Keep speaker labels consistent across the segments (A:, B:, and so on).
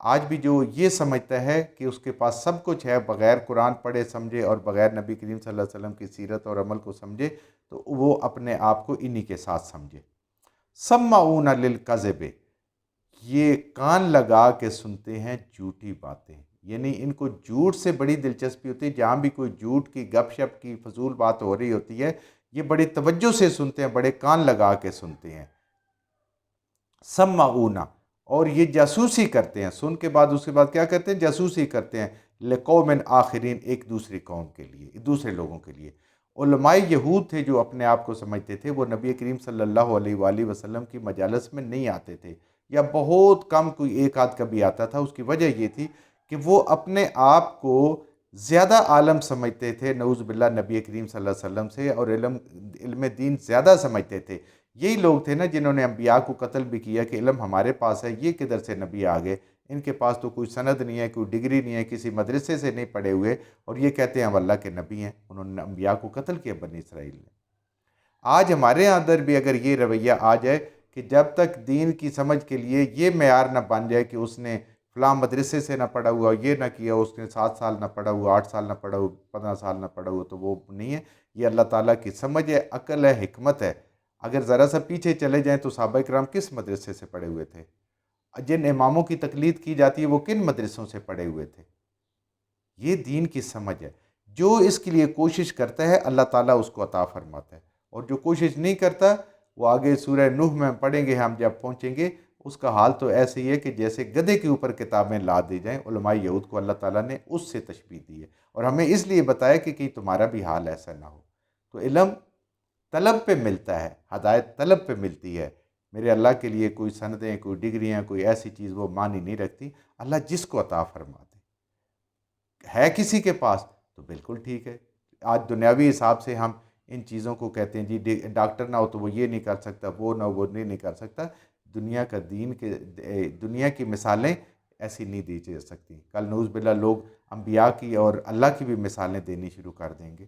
A: آج بھی جو یہ سمجھتا ہے کہ اس کے پاس سب کچھ ہے، بغیر قرآن پڑھے سمجھے اور بغیر نبی کریم صلی اللہ علیہ وسلم کی سیرت اور عمل کو سمجھے، تو وہ اپنے آپ کو انہی کے ساتھ سمجھے۔ سمعون للکذب، یہ کان لگا کے سنتے ہیں جھوٹی باتیں، یعنی ان کو جھوٹ سے بڑی دلچسپی ہوتی ہے۔ جہاں بھی کوئی جھوٹ کی گپ شپ کی فضول بات ہو رہی ہوتی ہے، یہ بڑی توجہ سے سنتے ہیں، بڑے کان لگا کے سنتے ہیں۔ سمعون، اور یہ جاسوسی کرتے ہیں، سن کے بعد اس کے بعد کیا کرتے ہیں؟ جاسوسی کرتے ہیں، لقوم آخرین، ایک دوسری قوم کے لیے، دوسرے لوگوں کے لیے۔ علماء یہود تھے جو اپنے آپ کو سمجھتے تھے، وہ نبی کریم صلی اللہ علیہ وآلہ وسلم کی مجالس میں نہیں آتے تھے، یا بہت کم، کوئی ایک آدھ کبھی آتا تھا۔ اس کی وجہ یہ تھی کہ وہ اپنے آپ کو زیادہ عالم سمجھتے تھے، نعوذ باللہ، نبی کریم صلی اللہ علیہ وسلم سے، اور علم دین زیادہ سمجھتے تھے۔ یہی لوگ تھے نا جنہوں نے انبیاء کو قتل بھی کیا کہ علم ہمارے پاس ہے، یہ کدھر سے نبی آگے، ان کے پاس تو کوئی سند نہیں ہے، کوئی ڈگری نہیں ہے، کسی مدرسے سے نہیں پڑھے ہوئے، اور یہ کہتے ہیں ہم اللہ کے نبی ہیں۔ انہوں نے انبیاء کو قتل کیا بنی اسرائیل نے۔ آج ہمارے اندر بھی اگر یہ رویہ آ جائے کہ جب تک دین کی سمجھ کے لیے یہ معیار نہ بن جائے کہ اس نے فلاں مدرسے سے نہ پڑھا ہوا، یہ نہ کیا، اس نے 7 سال نہ پڑھا ہوا، 8 سال نہ پڑھا ہوا، 15 سال نہ پڑھا ہوا، تو وہ نہیں ہے۔ یہ اللہ تعالیٰ کی سمجھ ہے، عقل ہے، حکمت ہے۔ اگر ذرا سا پیچھے چلے جائیں تو صحابہ کرام کس مدرسے سے پڑھے ہوئے تھے؟ جن اماموں کی تقلید کی جاتی ہے وہ کن مدرسوں سے پڑھے ہوئے تھے؟ یہ دین کی سمجھ ہے۔ جو اس کے لیے کوشش کرتا ہے اللہ تعالیٰ اس کو عطا فرماتا ہے، اور جو کوشش نہیں کرتا، وہ آگے سورہ نوح میں پڑھیں گے ہم جب پہنچیں گے، اس کا حال تو ایسے ہی ہے کہ جیسے گدھے کے اوپر کتابیں لا دی جائیں۔ علماء یہود کو اللہ تعالیٰ نے اس سے تشبیہ دی ہے، اور ہمیں اس لیے بتایا کہ کہیں تمہارا بھی حال ایسا نہ ہو۔ تو علم طلب پہ ملتا ہے، ہدایت طلب پہ ملتی ہے۔ میرے اللہ کے لیے کوئی سندیں، کوئی ڈگریاں، کوئی ایسی چیز وہ معنی نہیں رکھتی۔ اللہ جس کو عطا فرماتے ہے کسی کے پاس تو بالکل ٹھیک ہے۔ آج دنیاوی حساب سے ہم ان چیزوں کو کہتے ہیں جی ڈاکٹر نہ ہو تو وہ یہ نہیں کر سکتا، وہ نہ ہو وہ نہیں کر سکتا۔ دنیا کا دین کے دنیا کی مثالیں ایسی نہیں دی جا سکتی۔ کل نعوذ باللہ لوگ انبیاء کی اور اللہ کی بھی مثالیں دینی شروع کر دیں گے،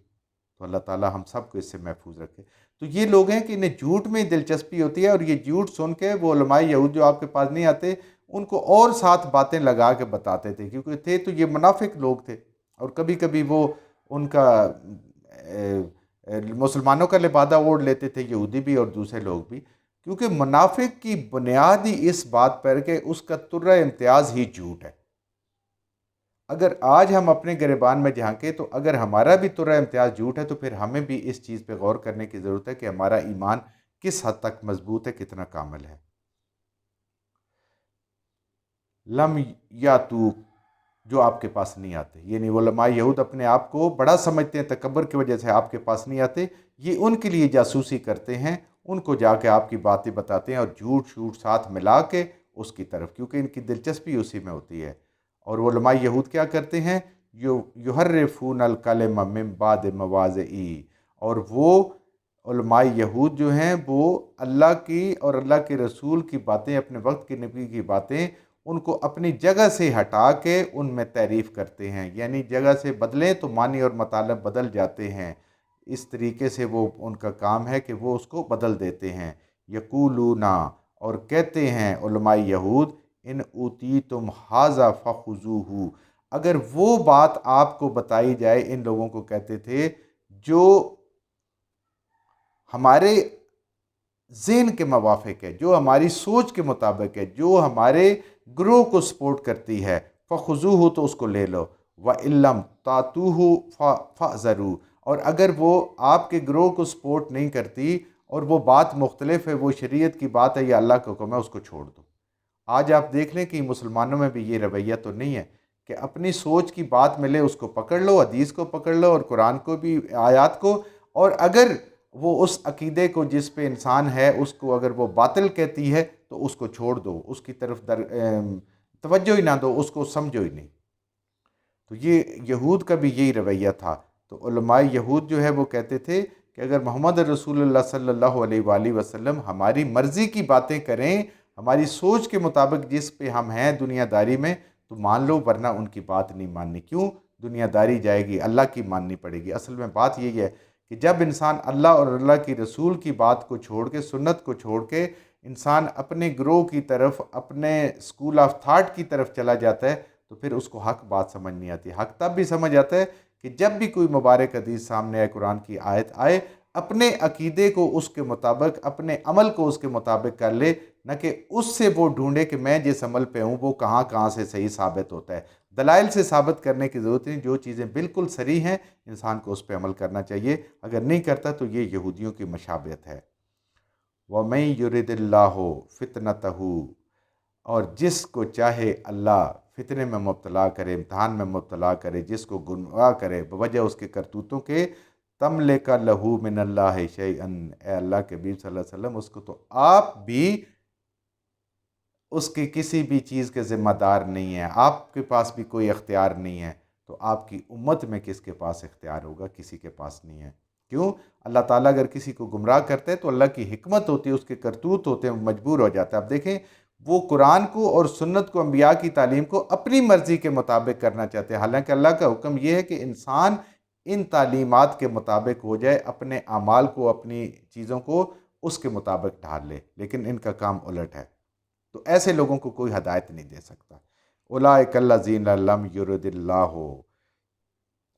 A: تو اللہ تعالیٰ ہم سب کو اس سے محفوظ رکھے۔ تو یہ لوگ ہیں کہ انہیں جھوٹ میں دلچسپی ہوتی ہے، اور یہ جھوٹ سن کے وہ علماء یہود جو آپ کے پاس نہیں آتے، ان کو اور ساتھ باتیں لگا کے بتاتے تھے، کیونکہ تھے تو یہ منافق لوگ تھے، اور کبھی کبھی وہ ان کا مسلمانوں کا لبادہ اوڑھ لیتے تھے، یہودی بھی اور دوسرے لوگ بھی، کیونکہ منافق کی بنیاد ہی اس بات پر کہ اس کا ترہ امتیاز ہی جھوٹ ہے۔ اگر آج ہم اپنے گریبان میں جھانکیں تو اگر ہمارا بھی ترہ امتیاز جھوٹ ہے، تو پھر ہمیں بھی اس چیز پہ غور کرنے کی ضرورت ہے کہ ہمارا ایمان کس حد تک مضبوط ہے، کتنا کامل ہے۔ لم یاتوک، جو آپ کے پاس نہیں آتے، یعنی علماء یہود اپنے آپ کو بڑا سمجھتے ہیں، تکبر کی وجہ سے آپ کے پاس نہیں آتے، یہ ان کے لیے جاسوسی کرتے ہیں، ان کو جا کے آپ کی باتیں بتاتے ہیں، اور جھوٹ شوٹ ساتھ ملا کے اس کی طرف، کیونکہ ان کی دلچسپی اسی میں ہوتی ہے۔ اور وہ علماء یہود کیا کرتے ہیں؟ یحرفون الکلم من بعد مواضعہ، اور وہ علماء یہود جو ہیں وہ اللہ کی اور اللہ کے رسول کی باتیں، اپنے وقت کے نبی کی باتیں، ان کو اپنی جگہ سے ہٹا کے ان میں تعریف کرتے ہیں، یعنی جگہ سے بدلیں تو معنی اور مطالب بدل جاتے ہیں۔ اس طریقے سے وہ ان کا کام ہے کہ وہ اس کو بدل دیتے ہیں۔ یقولون، اور کہتے ہیں علماء یہود، ان اوتیتم ھذا فخذوہ، اگر وہ بات آپ کو بتائی جائے، ان لوگوں کو کہتے تھے جو ہمارے ذہن کے موافق ہے، جو ہماری سوچ کے مطابق ہے، جو ہمارے گروہ کو سپورٹ کرتی ہے، فخذوہ، تو اس کو لے لو، وَإِلَّمْ تَأْتُوهُ فَاحْذَرُوا، اور اگر وہ آپ کے گروہ کو سپورٹ نہیں کرتی اور وہ بات مختلف ہے، وہ شریعت کی بات ہے یا اللہ کا حکم ہے، اس کو چھوڑ دو۔ آج آپ دیکھ لیں کہ مسلمانوں میں بھی یہ رویہ تو نہیں ہے کہ اپنی سوچ کی بات ملے اس کو پکڑ لو، حدیث کو پکڑ لو اور قرآن کو بھی، آیات کو، اور اگر وہ اس عقیدے کو جس پہ انسان ہے اس کو اگر وہ باطل کہتی ہے تو اس کو چھوڑ دو، اس کی طرف توجہ ہی نہ دو، اس کو سمجھو ہی نہیں۔ تو یہ یہود کا بھی یہی رویہ تھا۔ تو علماء یہود جو ہے وہ کہتے تھے کہ اگر محمد رسول اللہ صلی اللہ علیہ وآلہ وسلم ہماری مرضی کی باتیں کریں، ہماری سوچ کے مطابق جس پہ ہم ہیں دنیا داری میں، تو مان لو، ورنہ ان کی بات نہیں ماننی۔ کیوں؟ دنیا داری جائے گی، اللہ کی ماننی پڑے گی۔ اصل میں بات یہی ہے کہ جب انسان اللہ اور اللہ کی رسول کی بات کو چھوڑ کے، سنت کو چھوڑ کے انسان اپنے گروہ کی طرف، اپنے اسکول آف تھاٹ کی طرف چلا جاتا ہے تو پھر اس کو حق بات سمجھ نہیں آتی۔ حق تب بھی سمجھ آتا ہے کہ جب بھی کوئی مبارک حدیث سامنے آئے، قرآن کی آیت آئے، اپنے عقیدے کو اس کے مطابق، اپنے عمل کو اس کے مطابق کر لے، نہ کہ اس سے وہ ڈھونڈے کہ میں جس عمل پہ ہوں وہ کہاں کہاں سے صحیح ثابت ہوتا ہے۔ دلائل سے ثابت کرنے کی ضرورت نہیں، جو چیزیں بالکل صریح ہیں انسان کو اس پہ عمل کرنا چاہیے، اگر نہیں کرتا تو یہ یہودیوں کی مشابہت ہے۔ وَمَن يُرِدِ اللَّهُ فِتْنَتَهُ، اور جس کو چاہے اللہ فتنے میں مبتلا کرے، امتحان میں مبتلا کرے، جس کو گمراہ کرے بوجہ اس کے کرتوتوں کے، تَمْلِكَ لَهُ مِنَ اللَّهِ شَيْئًا، اے اللہ کے حبیب صلی اللہ علیہ وسلم، اس کو تو آپ بھی اس کی کسی بھی چیز کے ذمہ دار نہیں ہیں، آپ کے پاس بھی کوئی اختیار نہیں ہے، تو آپ کی امت میں کس کے پاس اختیار ہوگا؟ کسی کے پاس نہیں ہے۔ کیوں؟ اللہ تعالیٰ اگر کسی کو گمراہ کرتے ہیں تو اللہ کی حکمت ہوتی ہے، اس کے کرتوت ہوتے ہیں، مجبور ہو جاتا ہے۔ اب دیکھیں، وہ قرآن کو اور سنت کو، انبیاء کی تعلیم کو اپنی مرضی کے مطابق کرنا چاہتے ہیں، حالانکہ اللہ کا حکم یہ ہے کہ انسان ان تعلیمات کے مطابق ہو جائے، اپنے اعمال کو، اپنی چیزوں کو اس کے مطابق ڈھال لے، لیکن ان کا کام الٹ ہے۔ تو ایسے لوگوں کو کوئی ہدایت نہیں دے سکتا۔ اولئک الذین لم یرد اللہ،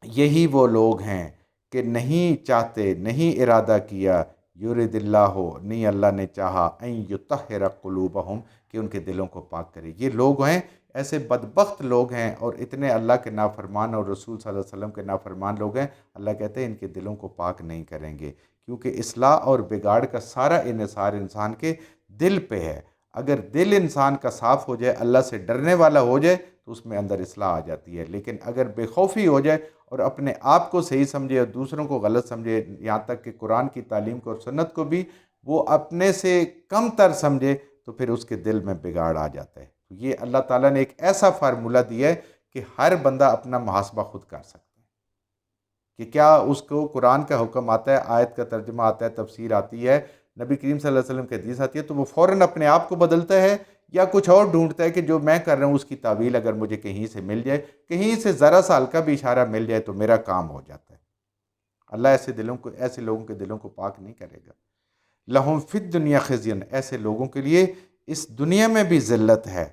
A: یہی وہ لوگ ہیں کہ نہیں چاہتے، نہیں ارادہ کیا، یرد اللہ، نہیں اللہ نے چاہا، ان یطہر قلوبہم، کہ ان کے دلوں کو پاک کرے۔ یہ لوگ ہیں، ایسے بدبخت لوگ ہیں، اور اتنے اللہ کے نافرمان اور رسول صلی اللہ علیہ وسلم کے نافرمان لوگ ہیں، اللہ کہتے ہیں ان کے دلوں کو پاک نہیں کریں گے، کیونکہ اصلاح اور بگاڑ کا سارا انحصار انسان کے دل پہ ہے۔ اگر دل انسان کا صاف ہو جائے، اللہ سے ڈرنے والا ہو جائے، تو اس میں اندر اصلاح آ جاتی ہے، لیکن اگر بے خوفی ہو جائے اور اپنے آپ کو صحیح سمجھے اور دوسروں کو غلط سمجھے، یہاں تک کہ قرآن کی تعلیم کو اور سنت کو بھی وہ اپنے سے کم تر سمجھے، تو پھر اس کے دل میں بگاڑ آ جاتا ہے۔ تو یہ اللہ تعالیٰ نے ایک ایسا فارمولہ دیا ہے کہ ہر بندہ اپنا محاسبہ خود کر سکتا ہے کہ کیا اس کو قرآن کا حکم آتا ہے، آیت کا ترجمہ آتا ہے، تفسیر آتی ہے، نبی کریم صلی اللہ علیہ وسلم کی حدیث آتی ہے، تو وہ فوراً اپنے آپ کو بدلتا ہے، یا کچھ اور ڈھونڈتا ہے کہ جو میں کر رہا ہوں اس کی تعویل اگر مجھے کہیں سے مل جائے، کہیں سے ذرا سا ہلکا بھی اشارہ مل جائے تو میرا کام ہو جاتا ہے۔ اللہ ایسے لوگوں کے دلوں کو پاک نہیں کرے گا۔ لہم فی الدنیا خزی، ایسے لوگوں کے لیے اس دنیا میں بھی ذلت ہے۔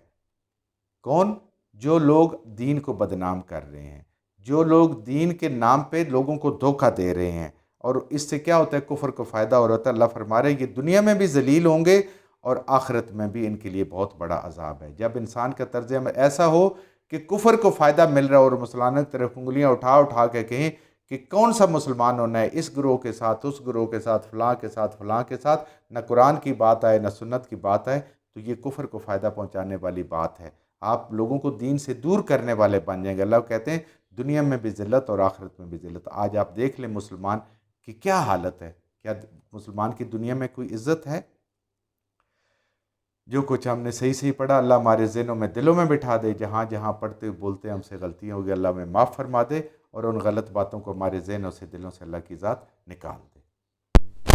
A: کون؟ جو لوگ دین کو بدنام کر رہے ہیں، جو لوگ دین کے نام پہ لوگوں کو دھوکہ دے رہے ہیں، اور اس سے کیا ہوتا ہے؟ کفر کو فائدہ ہو رہا ہے۔ اللہ فرما رہے ہیں یہ دنیا میں بھی ذلیل ہوں گے اور آخرت میں بھی ان کے لیے بہت بڑا عذاب ہے۔ جب انسان کا طرز عمل ایسا ہو کہ کفر کو فائدہ مل رہا ہے اور مسلمانوں کی طرف انگلیاں اٹھا اٹھا کے کہیں کہ کون سا مسلمان ہونا ہے، اس گروہ کے ساتھ، اس گروہ کے ساتھ، فلاں کے ساتھ، فلاں کے ساتھ، نہ قرآن کی بات آئے نہ سنت کی بات آئے، تو یہ کفر کو فائدہ پہنچانے والی بات ہے۔ آپ لوگوں کو دین سے دور کرنے والے بن جائیں گے۔ اللہ کہتے ہیں دنیا میں بھی ذلت اور آخرت میں بھی ذلت۔ آج آپ دیکھ لیں مسلمان کی کیا حالت ہے، کیا مسلمان کی دنیا میں کوئی عزت ہے؟ جو کچھ ہم نے صحیح صحیح پڑھا، اللہ ہمارے ذہنوں میں، دلوں میں بٹھا دے، جہاں جہاں پڑھتے بولتے ہم سے غلطیاں ہوگی اللہ ہمیں معاف فرما دے، اور ان غلط باتوں کو ہمارے ذہنوں سے، دلوں سے اللہ کی ذات نکال دے۔